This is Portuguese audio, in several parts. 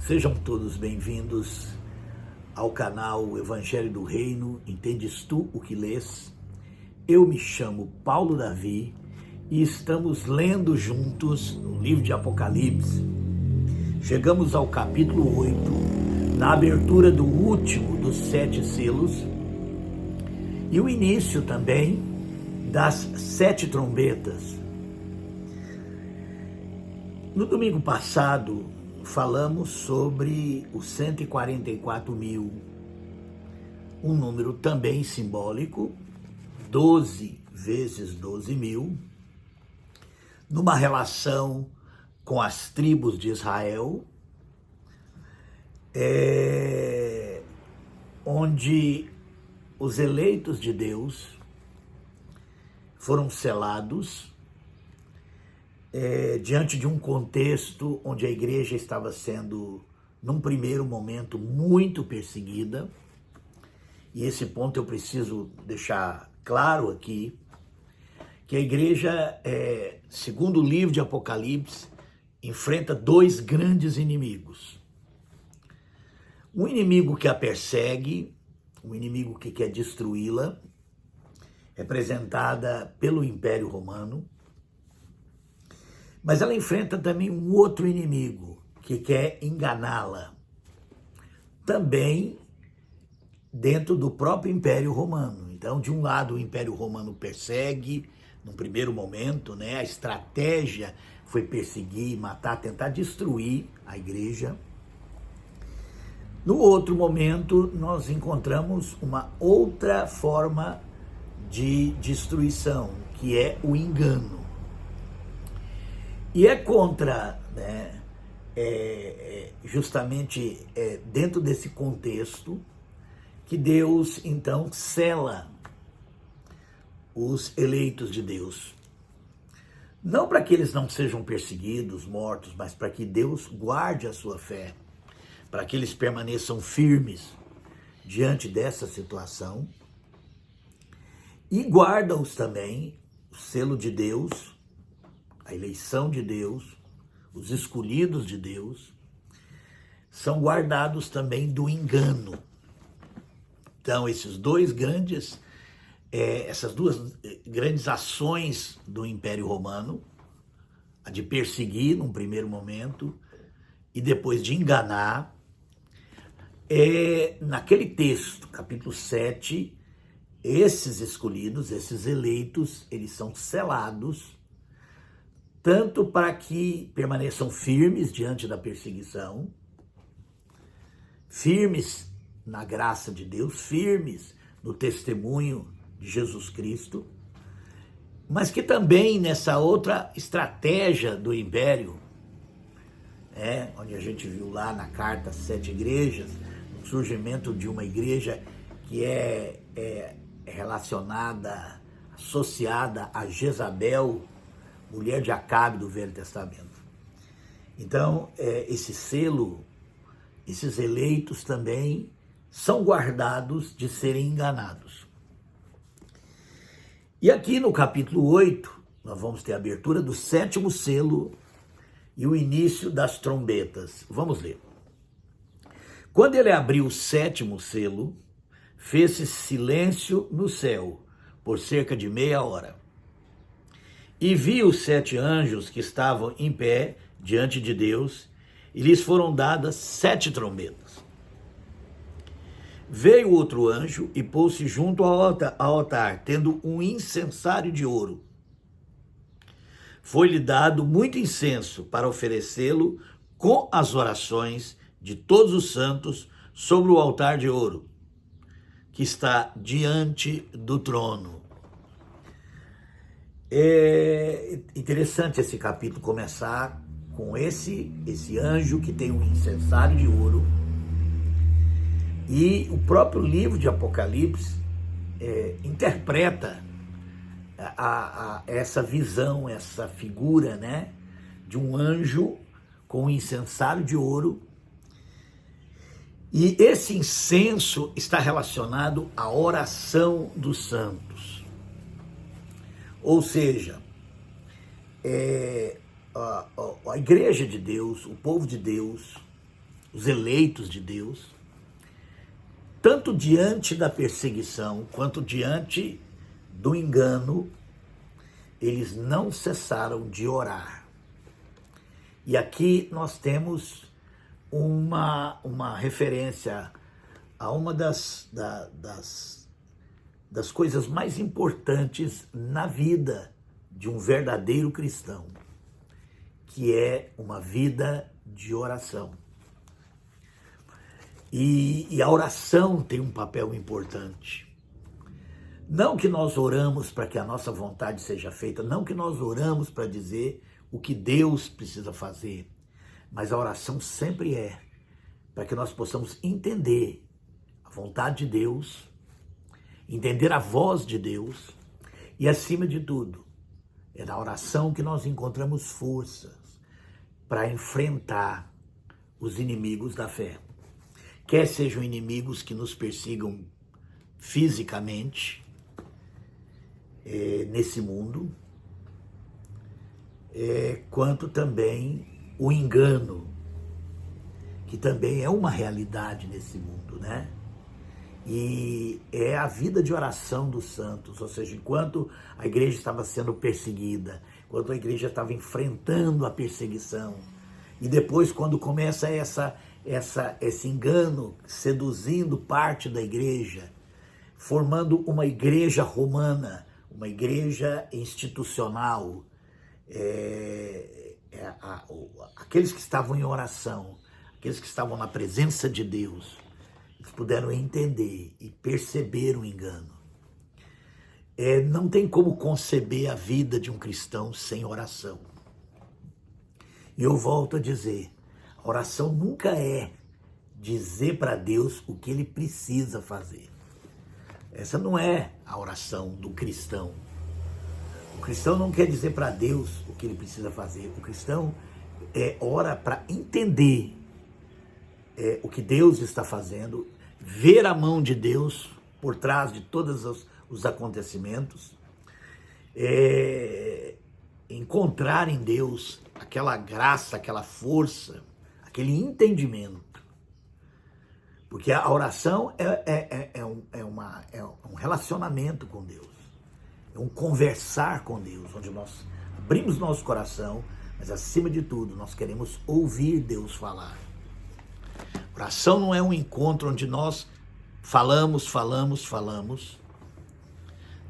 Sejam todos bem-vindos ao canal Evangelho do Reino, Entendes tu o que lês? Eu me chamo Paulo Davi e estamos lendo juntos o livro de Apocalipse. Chegamos ao capítulo 8, na abertura do último dos 7 selos e o início também das 7 trombetas. No domingo passado, falamos sobre os 144 mil, um número também simbólico, 12 vezes 12 mil, numa relação com as tribos de Israel, onde os eleitos de Deus foram selados diante de um contexto onde a igreja estava sendo, num primeiro momento, muito perseguida. E esse ponto eu preciso deixar claro aqui, que a igreja, segundo o livro de Apocalipse, enfrenta 2 grandes inimigos. Um inimigo que a persegue, um inimigo que quer destruí-la, representada pelo Império Romano, mas ela enfrenta também um outro inimigo que quer enganá-la, também dentro do próprio Império Romano. Então, de um lado, o Império Romano persegue, num primeiro momento, a estratégia foi perseguir, matar, tentar destruir a igreja. No outro momento, nós encontramos uma outra forma de destruição, que é o engano. E é contra, justamente dentro desse contexto, que Deus, então, sela os eleitos de Deus. Não para que eles não sejam perseguidos, mortos, mas para que Deus guarde a sua fé, para que eles permaneçam firmes diante dessa situação. E guarda-os também o selo de Deus, a eleição de Deus, os escolhidos de Deus, são guardados também do engano. Então, essas duas grandes ações do Império Romano, a de perseguir num primeiro momento e depois de enganar, naquele texto, capítulo 7, esses escolhidos, esses eleitos, eles são selados, tanto para que permaneçam firmes diante da perseguição, firmes na graça de Deus, firmes no testemunho de Jesus Cristo, mas que também nessa outra estratégia do Império, onde a gente viu lá na carta às 7 igrejas, o surgimento de uma igreja que é relacionada, associada a Jezabel, mulher de Acabe do Velho Testamento. Então, esse selo, esses eleitos também são guardados de serem enganados. E aqui no capítulo 8, nós vamos ter a abertura do 7º selo e o início das trombetas. Vamos ler. Quando ele abriu o 7º selo, fez-se silêncio no céu por cerca de meia hora. E vi os 7 anjos que estavam em pé diante de Deus, e lhes foram dadas 7 trombetas. Veio outro anjo e pôs-se junto ao altar, tendo um incensário de ouro. Foi-lhe dado muito incenso para oferecê-lo com as orações de todos os santos sobre o altar de ouro, que está diante do trono. É interessante esse capítulo começar com esse anjo que tem um incensário de ouro. E o próprio livro de Apocalipse interpreta essa visão, essa figura, de um anjo com um incensário de ouro. E esse incenso está relacionado à oração dos santos. Ou seja, a igreja de Deus, o povo de Deus, os eleitos de Deus, tanto diante da perseguição quanto diante do engano, eles não cessaram de orar. E aqui nós temos uma referência a uma das coisas mais importantes na vida de um verdadeiro cristão, que é uma vida de oração. E a oração tem um papel importante. Não que nós oramos para que a nossa vontade seja feita, não que nós oramos para dizer o que Deus precisa fazer, mas a oração sempre é para que nós possamos entender a vontade de Deus, entender a voz de Deus e, acima de tudo, é na oração que nós encontramos forças para enfrentar os inimigos da fé. Quer sejam inimigos que nos persigam fisicamente nesse mundo, quanto também o engano, que também é uma realidade nesse mundo, né? E é a vida de oração dos santos, ou seja, enquanto a igreja estava sendo perseguida, enquanto a igreja estava enfrentando a perseguição, e depois quando começa esse engano seduzindo parte da igreja, formando uma igreja romana, uma igreja institucional, aqueles que estavam em oração, aqueles que estavam na presença de Deus, eles puderam entender e perceber o engano. Não tem como conceber a vida de um cristão sem oração. E eu volto a dizer, a oração nunca é dizer para Deus o que ele precisa fazer. Essa não é a oração do cristão. O cristão não quer dizer para Deus o que ele precisa fazer. O cristão ora para entender o que Deus está fazendo, ver a mão de Deus por trás de todos os acontecimentos, encontrar em Deus aquela graça, aquela força, aquele entendimento. Porque a oração é um relacionamento com Deus, é um conversar com Deus, onde nós abrimos nosso coração, mas acima de tudo nós queremos ouvir Deus falar. Oração não é um encontro onde nós falamos.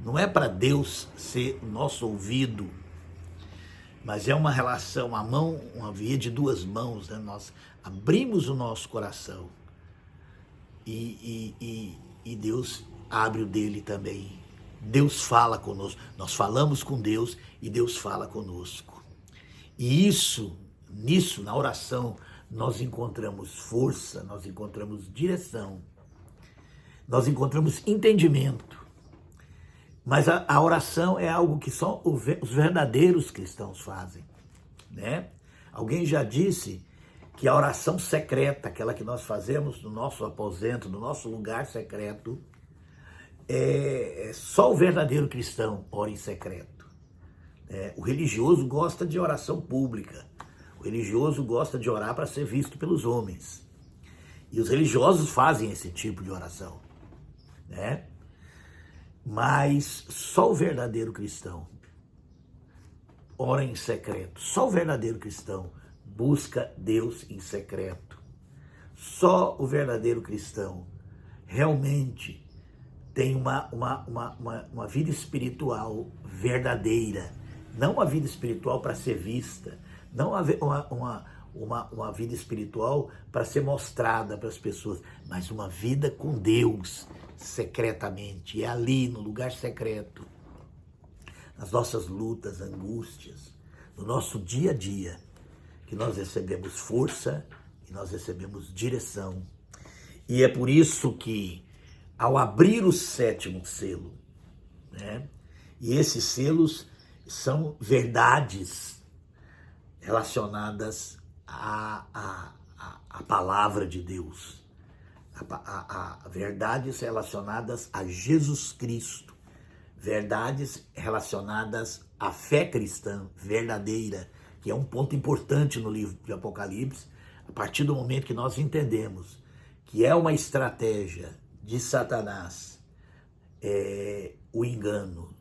Não é para Deus ser o nosso ouvido, mas é uma relação, uma via de duas mãos, né? Nós abrimos o nosso coração e Deus abre o dele também. Deus fala conosco, nós falamos com Deus e Deus fala conosco. E nisso, na oração, nós encontramos força, nós encontramos direção, nós encontramos entendimento. Mas a oração é algo que só os verdadeiros cristãos fazem, né? Alguém já disse que a oração secreta, aquela que nós fazemos no nosso aposento, no nosso lugar secreto, só o verdadeiro cristão ora em secreto. O religioso gosta de oração pública. O religioso gosta de orar para ser visto pelos homens. E os religiosos fazem esse tipo de oração, né? Mas só o verdadeiro cristão ora em secreto. Só o verdadeiro cristão busca Deus em secreto. Só o verdadeiro cristão realmente tem uma vida espiritual verdadeira. Não uma vida espiritual para ser vista. Não uma vida espiritual para ser mostrada para as pessoas, mas uma vida com Deus, secretamente. É ali, no lugar secreto, nas nossas lutas, angústias, no nosso dia a dia, que nós recebemos força e nós recebemos direção. E é por isso que, ao abrir o 7º selo, né, e esses selos são verdades relacionadas à palavra de Deus, a verdades relacionadas a Jesus Cristo, verdades relacionadas à fé cristã verdadeira, que é um ponto importante no livro de Apocalipse, A partir do momento que nós entendemos que é uma estratégia de Satanás, o engano,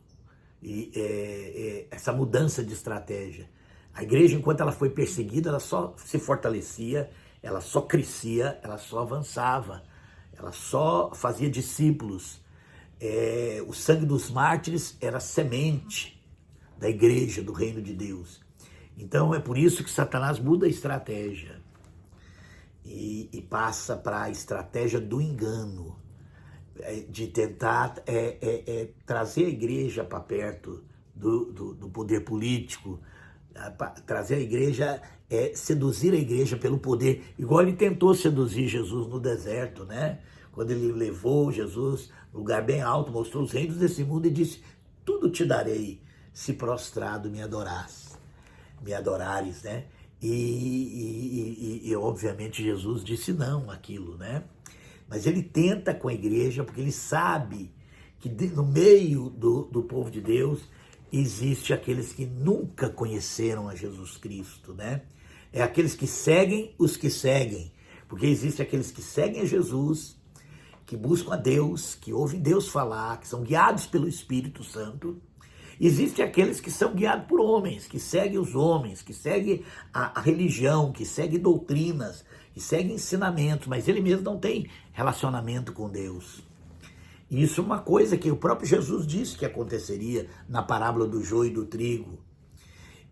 e essa mudança de estratégia. A igreja, enquanto ela foi perseguida, ela só se fortalecia, ela só crescia, ela só avançava, ela só fazia discípulos. O sangue dos mártires era semente da igreja, do reino de Deus. Então é por isso que Satanás muda a estratégia e passa para a estratégia do engano, de tentar trazer a igreja para perto do poder político, trazer a igreja, seduzir a igreja pelo poder, igual ele tentou seduzir Jesus no deserto, né? Quando ele levou Jesus num lugar bem alto, mostrou os reinos desse mundo e disse: tudo te darei se prostrado me adorares, né? E obviamente Jesus disse não àquilo, né? Mas ele tenta com a igreja porque ele sabe que no meio do povo de Deus existe aqueles que nunca conheceram a Jesus Cristo, né? É aqueles que seguem os que seguem, porque existe aqueles que seguem a Jesus, que buscam a Deus, que ouvem Deus falar, que são guiados pelo Espírito Santo. Existem aqueles que são guiados por homens, que seguem os homens, que seguem a religião, que seguem doutrinas, que seguem ensinamentos, mas ele mesmo não tem relacionamento com Deus. E isso é uma coisa que o próprio Jesus disse que aconteceria na parábola do joio e do trigo.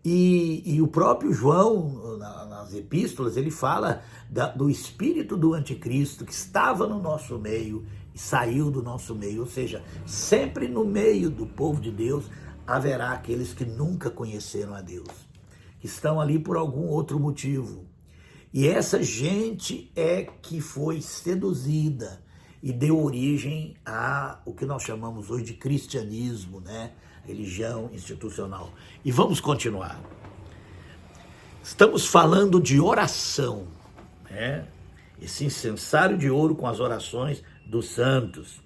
E o próprio João, nas epístolas, ele fala do espírito do anticristo que estava no nosso meio e saiu do nosso meio. Ou seja, sempre no meio do povo de Deus haverá aqueles que nunca conheceram a Deus, que estão ali por algum outro motivo. E essa gente é que foi seduzida e deu origem a o que nós chamamos hoje de cristianismo, né? Religião institucional. E vamos continuar. Estamos falando de oração, né? Esse incensário de ouro com as orações dos santos.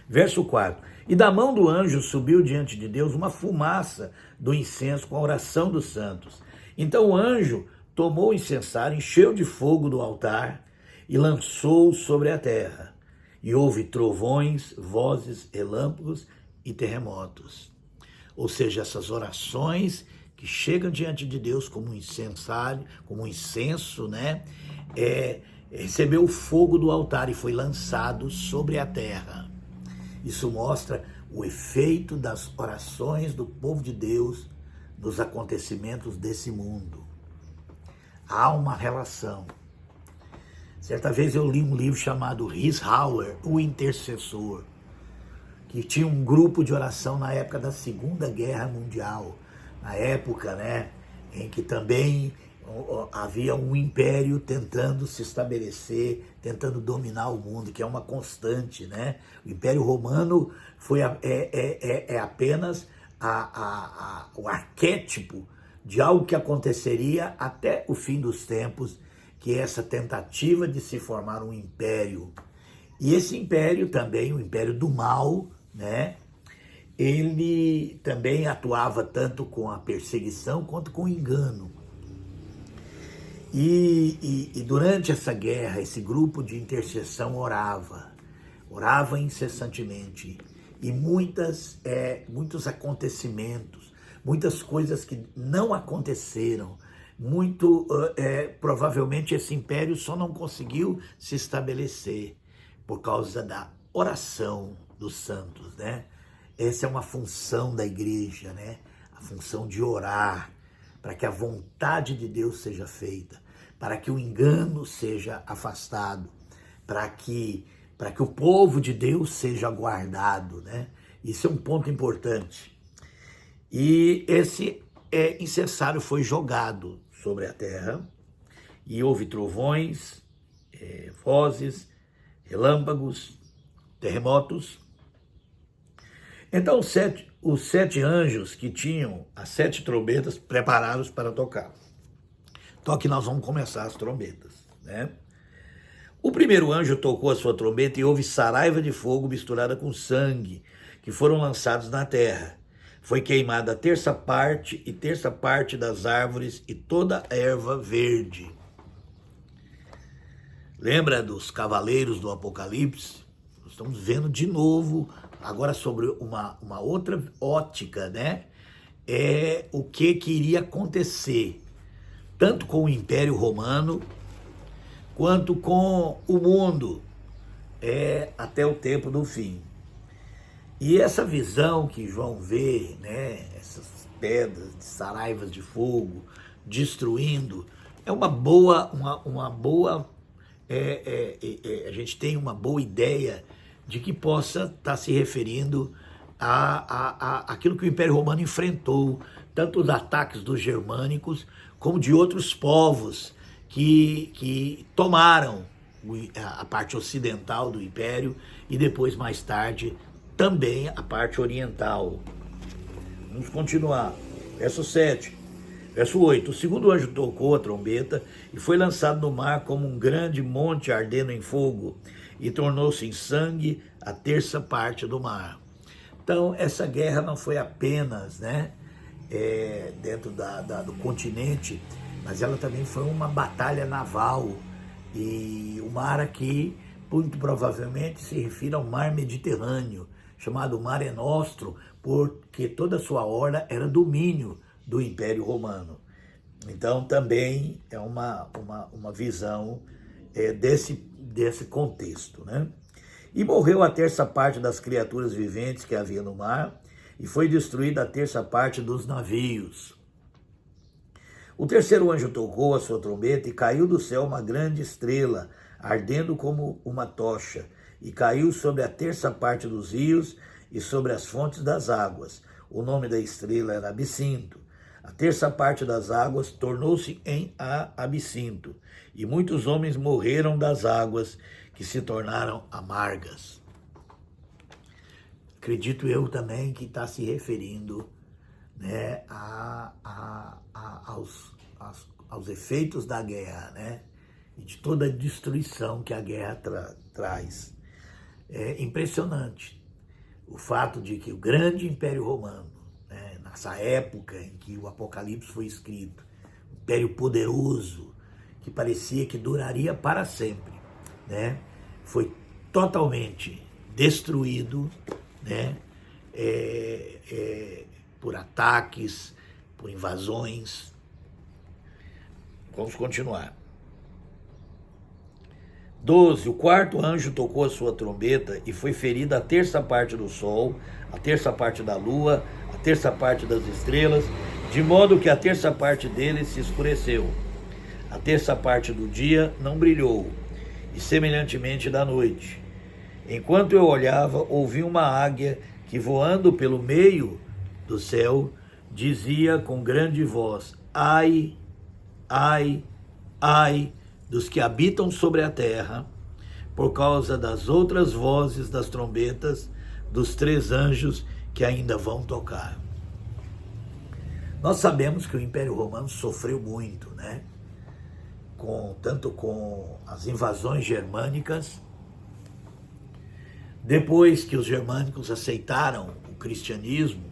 Verso 4. E da mão do anjo subiu diante de Deus uma fumaça do incenso com a oração dos santos. Então o anjo tomou o incensário, encheu de fogo do altar e lançou sobre a terra. E houve trovões, vozes, relâmpagos e terremotos. Ou seja, essas orações que chegam diante de Deus como um incensário, como um incenso, né? Recebeu o fogo do altar e foi lançado sobre a terra. Isso mostra o efeito das orações do povo de Deus nos acontecimentos desse mundo. Há uma relação. Certa vez eu li um livro chamado Hieshauer, o Intercessor, que tinha um grupo de oração na época da Segunda Guerra Mundial, na época, né, em que também havia um império tentando se estabelecer, tentando dominar o mundo, que é uma constante, né? O Império Romano foi apenas o arquétipo de algo que aconteceria até o fim dos tempos, que é essa tentativa de se formar um império. E esse império também, o império do mal, né? Ele também atuava tanto com a perseguição quanto com o engano. E durante essa guerra, esse grupo de intercessão orava incessantemente. E muitos acontecimentos, muitas coisas que não aconteceram, provavelmente esse império só não conseguiu se estabelecer por causa da oração dos santos, né? Essa é uma função da igreja, né? A função de orar para que a vontade de Deus seja feita, para que o engano seja afastado, para que o povo de Deus seja guardado, né? Isso é um ponto importante. E esse incensário foi jogado sobre a terra e houve trovões, vozes, relâmpagos, terremotos. Então os sete anjos que tinham as 7 trombetas prepararam-se para tocar. Então aqui nós vamos começar as trombetas, né? O primeiro anjo tocou a sua trombeta e houve saraiva de fogo misturada com sangue, que foram lançados na terra. Foi queimada a terça parte das árvores e toda a erva verde. Lembra dos cavaleiros do Apocalipse? Nós estamos vendo de novo, agora sobre uma outra ótica, né? É o que iria acontecer, tanto com o Império Romano, quanto com o mundo, até o tempo do fim. E essa visão que João vê, né, essas pedras de saraivas de fogo destruindo, é uma boa, a gente tem uma boa ideia de que possa estar se referindo aquilo que o Império Romano enfrentou, tanto os ataques dos germânicos, como de outros povos que tomaram a parte ocidental do Império e depois, mais tarde, também a parte oriental. Vamos continuar. Verso 7. Verso 8. O segundo anjo tocou a trombeta e foi lançado no mar como um grande monte ardendo em fogo e tornou-se em sangue a terça parte do mar. Então, essa guerra não foi apenas, né, dentro do continente, mas ela também foi uma batalha naval. E o mar aqui, muito provavelmente, se refere ao mar Mediterrâneo, chamado Mare Nostrum, porque toda a sua orla era domínio do Império Romano. Então, também é uma visão desse contexto, né? E morreu a terça parte das criaturas viventes que havia no mar, e foi destruída a terça parte dos navios. O terceiro anjo tocou a sua trombeta e caiu do céu uma grande estrela, ardendo como uma tocha, e caiu sobre a terça parte dos rios e sobre as fontes das águas. O nome da estrela era Absinto. A terça parte das águas tornou-se em Absinto, e muitos homens morreram das águas que se tornaram amargas. Acredito eu também que está se referindo, né, aos efeitos da guerra, né, e de toda a destruição que a guerra traz. É impressionante o fato de que o grande Império Romano, né, nessa época em que o Apocalipse foi escrito, um império poderoso, que parecia que duraria para sempre, né, foi totalmente destruído, né, por ataques, por invasões. Vamos continuar. 12. O quarto anjo tocou a sua trombeta e foi ferida a terça parte do sol, a terça parte da lua, a terça parte das estrelas, de modo que a terça parte deles se escureceu. A terça parte do dia não brilhou, e semelhantemente da noite. Enquanto eu olhava, ouvi uma águia que, voando pelo meio do céu, dizia com grande voz: ai, ai, ai dos que habitam sobre a terra, por causa das outras vozes das trombetas dos três anjos que ainda vão tocar. Nós sabemos que o Império Romano sofreu muito, né? Tanto com as invasões germânicas, depois que os germânicos aceitaram o cristianismo,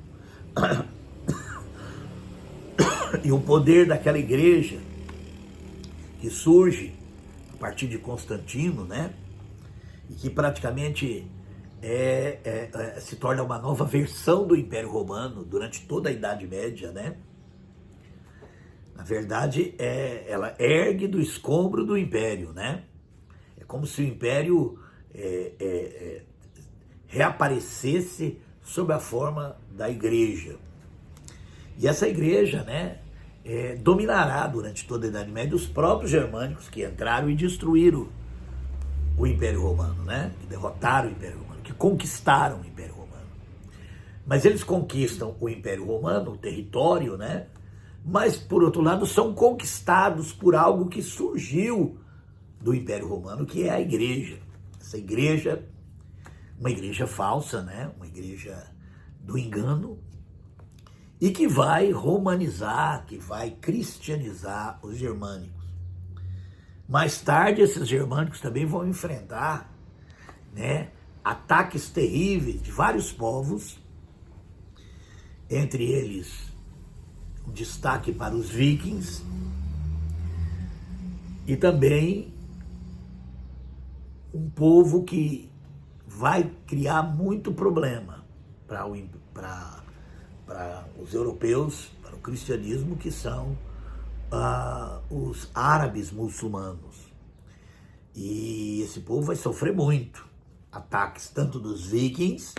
e o poder daquela igreja que surge a partir de Constantino, né? E que praticamente se torna uma nova versão do Império Romano durante toda a Idade Média, né? Na verdade, ela ergue do escombro do Império, né? É como se o Império reaparecesse sob a forma da igreja. E essa igreja, né, dominará durante toda a Idade Média os próprios germânicos que entraram e destruíram o Império Romano, né? Que derrotaram o Império Romano, que conquistaram o Império Romano. Mas eles conquistam o Império Romano, o território, né? Mas, por outro lado, são conquistados por algo que surgiu do Império Romano, que é a igreja. Essa igreja, uma igreja falsa, né? Uma igreja do engano, e que vai romanizar, que vai cristianizar os germânicos. Mais tarde, esses germânicos também vão enfrentar, né, ataques terríveis de vários povos, entre eles um destaque para os vikings, e também um povo que vai criar muito problema para os europeus, para o cristianismo, que são os árabes muçulmanos. E esse povo vai sofrer muito ataques tanto dos vikings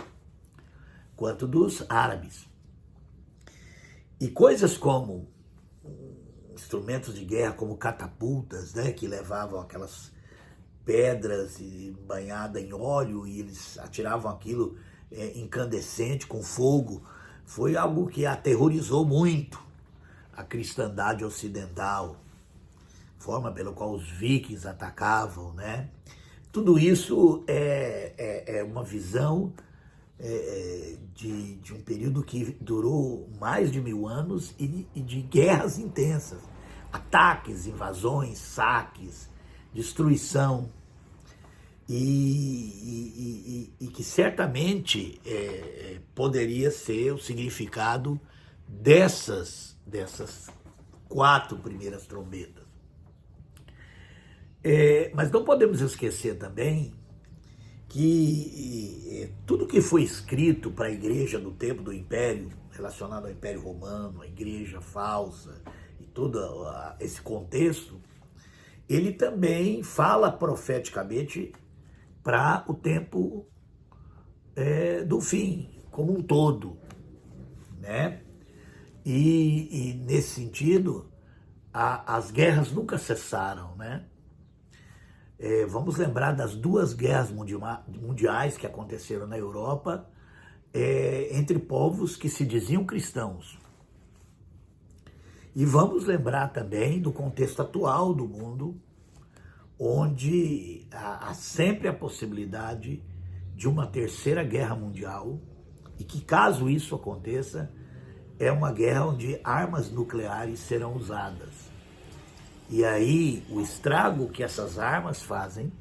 quanto dos árabes. E coisas como instrumentos de guerra, como catapultas, né, que levavam aquelas pedras banhadas em óleo e eles atiravam aquilo incandescente, com fogo, foi algo que aterrorizou muito a cristandade ocidental, forma pela qual os vikings atacavam, né? Tudo isso é uma visão de um período que durou mais de 1000 anos e de guerras intensas, ataques, invasões, saques, destruição, e que certamente poderia ser o significado dessas 4 primeiras trombetas. Mas não podemos esquecer também que tudo que foi escrito para a igreja do tempo do Império, relacionado ao Império Romano, a igreja falsa e todo esse contexto, ele também fala profeticamente para o tempo do fim, como um todo, né? E nesse sentido, as guerras nunca cessaram, né? Vamos lembrar das 2 guerras mundiais que aconteceram na Europa, entre povos que se diziam cristãos. E vamos lembrar também do contexto atual do mundo, onde há sempre a possibilidade de uma 3ª guerra mundial, e que, caso isso aconteça, é uma guerra onde armas nucleares serão usadas. E aí, o estrago que essas armas fazem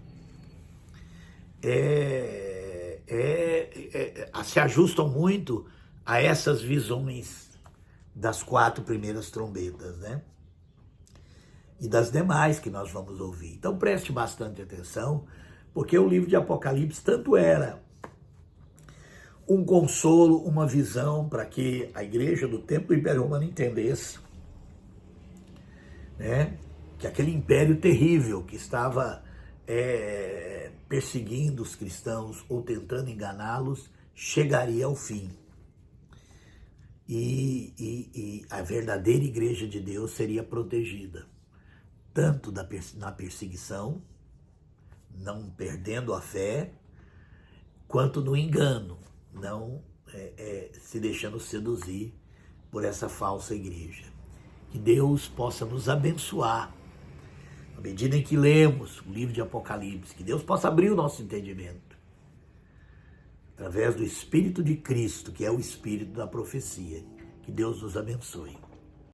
se ajustam muito a essas visões das 4 primeiras trombetas, né? E das demais que nós vamos ouvir. Então preste bastante atenção, porque o livro de Apocalipse tanto era um consolo, uma visão para que a igreja do tempo do Império Romano entendesse, né, que aquele império terrível que estava perseguindo os cristãos ou tentando enganá-los chegaria ao fim. E a verdadeira igreja de Deus seria protegida, tanto na perseguição, não perdendo a fé, quanto no engano, não se deixando seduzir por essa falsa igreja. Que Deus possa nos abençoar, à medida em que lemos o livro de Apocalipse, que Deus possa abrir o nosso entendimento, através do Espírito de Cristo, que é o Espírito da profecia. Que Deus nos abençoe.